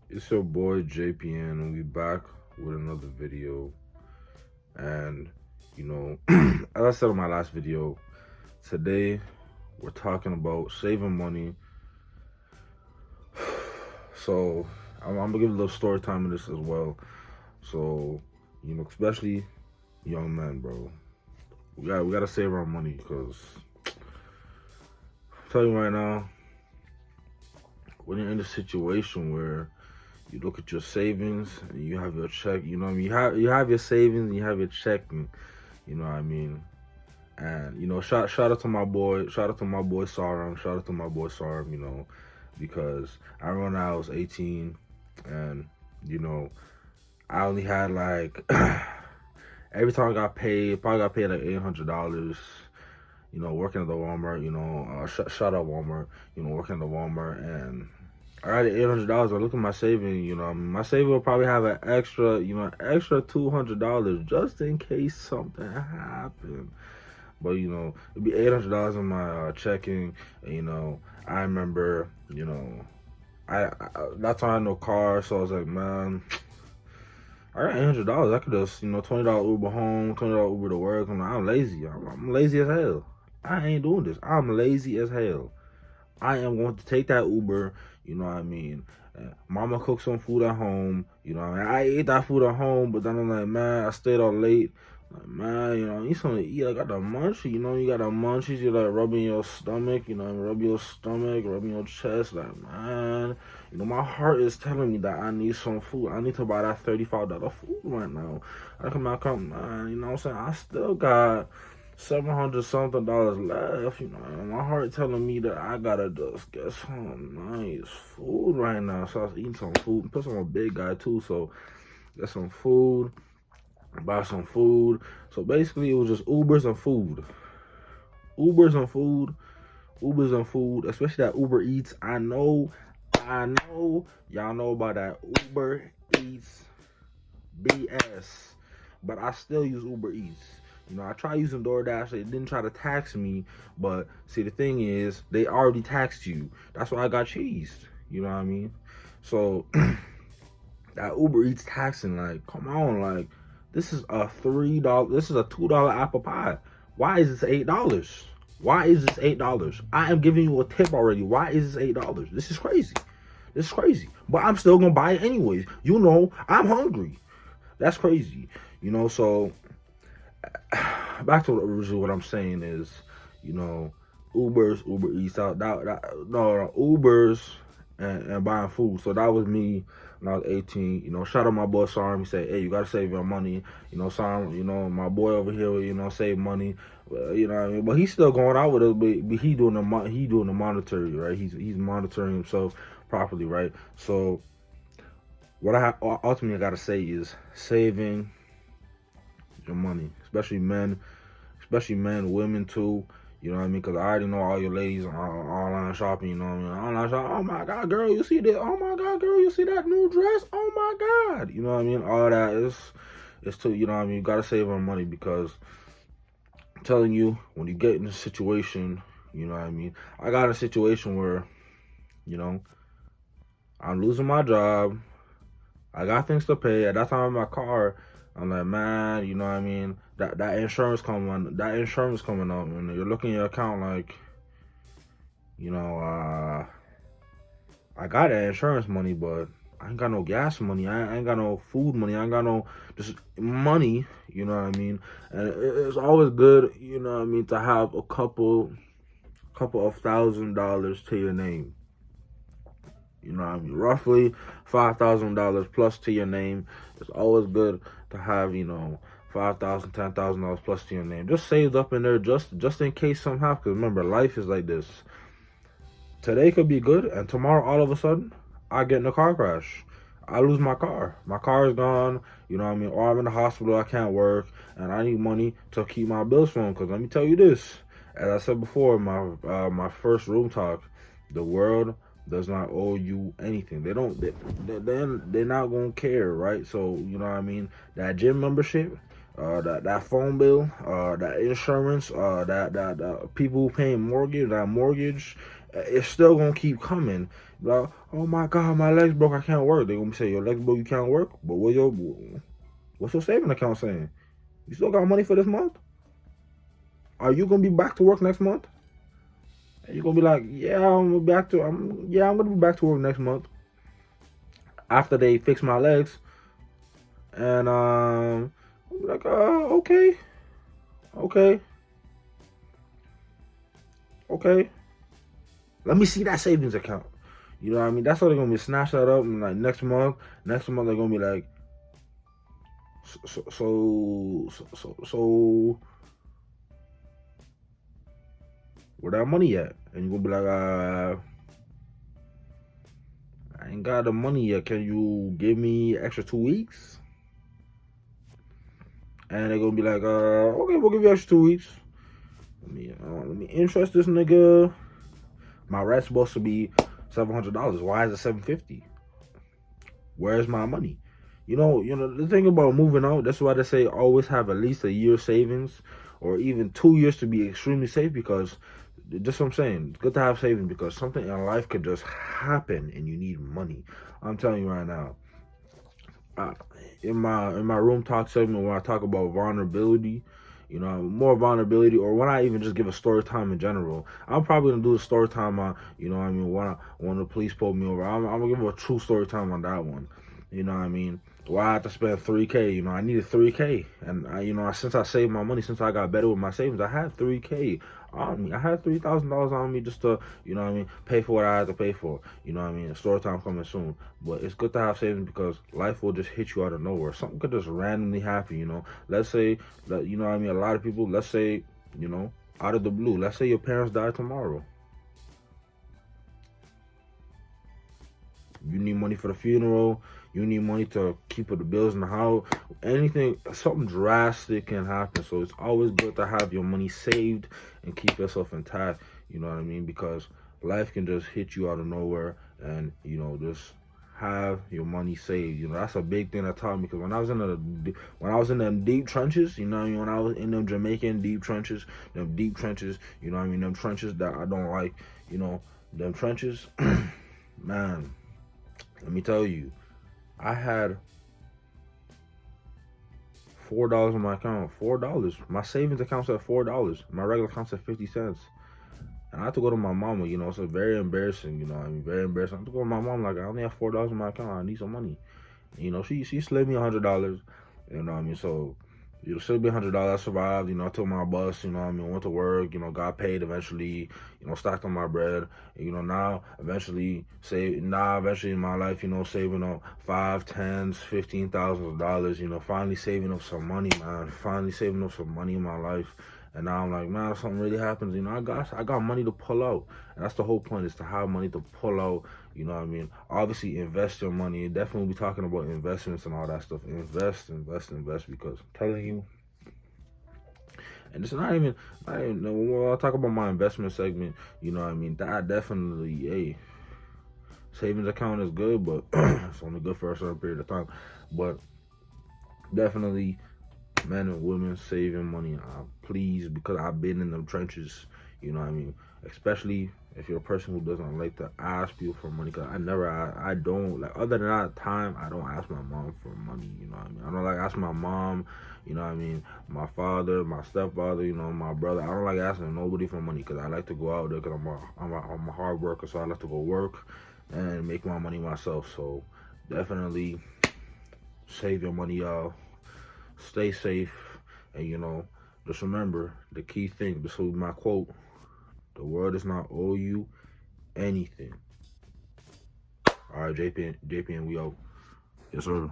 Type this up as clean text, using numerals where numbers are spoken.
It's your boy JPN, and we back with another video. And as I said in my last video, today we're talking about saving money. So I'm gonna give a little story time in this as well. So especially young men, bro, we gotta save our money because I'm telling you right now, when you're in a situation where you look at your savings and you have your check, you have your savings and you have your checking, you know what I mean. And shout out to my boy, Saram, shout out to my boy Saram, because I remember when I was 18, and you know I only had like every time I got paid, probably got paid like $800. Working at the Walmart, shout out Walmart, working at the Walmart, and I got $800. I look at my saving, my saving will probably have an extra, extra $200 just in case something happened. But it'd be $800 in my checking. And, I remember, I that time I had no car, so I was like, man, I got $800. I could just, $20 Uber home, $20 Uber to work. I'm lazy. I'm lazy as hell. I ain't doing this. I'm lazy as hell. I am going to take that Uber. You know what I mean? Mama cooked some food at home. I ate that food at home, but then I'm like, man, I stayed out late. Like, man, I need something to eat. I got the munchies. You got the munchies. You're like rubbing your stomach. Rub your stomach, rubbing your chest. Like, man, my heart is telling me that I need some food. I need to buy that $35 food right now. I come, man. You know what I'm saying? I still got $700 something left, and my heart telling me that I gotta just get some nice food right now. So I was eating some food. Plus I'm a big guy too, so get some food, buy some food. So basically it was just Ubers and food. Ubers and food. Ubers and food. Especially that Uber Eats. I know y'all know about that Uber Eats BS. But I still use Uber Eats. I tried using DoorDash. They didn't try to tax me. But see, the thing is, they already taxed you. That's why I got cheesed. You know what I mean? So that Uber Eats taxing, like, come on, like, this is a $3. This is a $2 apple pie. Why is this $8? Why is this $8? I am giving you a tip already. Why is this $8? This is crazy. This is crazy. But I'm still gonna buy it anyways. I'm hungry. That's crazy. So back to originally what I'm saying is, Uber Eats out no, Ubers and buying food. So that was me when I was 18. Shout out my boy Sarm. He said, hey, you gotta save your money. Sarm, my boy over here, save money. You know what I mean? But he's still going out with us, but he doing the monitoring, right? He's monitoring himself properly, right? So what ultimately I gotta say is saving your money, especially men, women too. You know what I mean? Because I already know all your ladies on online shopping. You know what I mean? Online shopping. Oh my God, girl, you see this? Oh my God, girl, you see that new dress? Oh my God. You know what I mean? All that is too. You know what I mean? You gotta save our money because I'm telling you, when you get in a situation, you know what I mean. I got in a situation where you know I'm losing my job. I got things to pay. At that time, in my car, I'm like, man, you know what I mean? That insurance coming up, and you're looking at your account like, you know, uh, I got that insurance money, but I ain't got no gas money. I ain't got no food money. I ain't got no just money. You know what I mean? And it's always good, you know what I mean, to have a couple of $1,000 to your name. You know what I mean? Roughly $5,000 plus to your name. It's always good to have, $5,000, $10,000 plus to your name. Just saved up in there just in case something happens. Because remember, life is like this. Today could be good, and tomorrow all of a sudden, I get in a car crash. I lose my car. My car is gone, you know what I mean? Or I'm in the hospital, I can't work, and I need money to keep my bills flowing. Because let me tell you this, as I said before, my first room talk, the world does not owe you anything. They don't. They're not gonna care, right? So you know what I mean. That gym membership, that phone bill, that insurance, that people paying mortgage, that mortgage, it's still gonna keep coming. Like, oh my God, my legs broke, I can't work. They're gonna say your legs broke, you can't work. But what's your saving account saying? You still got money for this month? Are you gonna be back to work next month? And you're gonna be like, I'm gonna be back to work next month after they fix my legs. And I'll be like, okay, okay, okay. Let me see that savings account. You know what I mean? That's how they're gonna be snatch that up and like next month. Next month they're gonna be like, so where that money at? And you're gonna be like, I ain't got the money yet. Can you give me extra 2 weeks? And they're gonna be like, okay, we'll give you extra 2 weeks. Let me interest this nigga. My rent's supposed to be $700. Why is it $750? Where's my money? You know the thing about moving out. That's why they say always have at least a year savings, or even 2 years to be extremely safe. Because just what I'm saying, it's good to have savings because something in life could just happen and you need money. I'm telling you right now. In my room talk segment, when I talk about vulnerability, more vulnerability, or when I even just give a story time in general, I'm probably gonna do a story time on, when the police pulled me over. I'm gonna give a true story time on that one. You know what I mean? Why I had to spend 3K? I needed 3K, and since I saved my money, since I got better with my savings, I had 3K on me. I had $3,000 on me just to, pay for what I had to pay for. Story time coming soon. But it's good to have savings because life will just hit you out of nowhere. Something could just randomly happen. Let's say that, a lot of people. Let's say, out of the blue. Let's say your parents die tomorrow. You need money for the funeral. You need money to keep the bills in the house. Anything, something drastic can happen. So it's always good to have your money saved and keep yourself intact. You know what I mean? Because life can just hit you out of nowhere, and just have your money saved. That's a big thing that taught me. Because when I was in them deep trenches, when I was in them Jamaican deep trenches, them trenches that I don't like, them trenches, man. Let me tell you, I had $4 in my account. $4. My savings account's at $4. My regular account's at 50 cents. And I had to go to my mama. It's very embarrassing. Very embarrassing. I had to go to my mom like, I only have $4 in my account. I need some money. She slid me $100. So still be $100. I survived. I took my bus. Went to work. Got paid eventually. Stacked on my bread. Now eventually in my life, saving up $5, $10s, $15,000. Finally saving up some money, man. Finally saving up some money in my life. And now I'm like, man, if something really happens, I got money to pull out. And that's the whole point, is to have money to pull out. Obviously invest your money. Definitely be talking about investments and all that stuff. Invest, because I'm telling you, and it's not even when I talk about my investment segment, that definitely, savings account is good, but it's only good for a certain period of time. But definitely, men and women saving money, please, because I've been in them trenches. Especially if you're a person who doesn't like to ask people for money. Because I don't, like, other than that time, I don't ask my mom for money. I don't like asking my mom, my father, my stepfather, my brother. I don't like asking nobody for money, because I like to go out there, because I'm a hard worker. So I like to go work and make my money myself. So definitely save your money, y'all. Stay safe, and just remember the key thing. This will be my quote: the world does not owe you anything. All right, JP, and we out. Yes, sir.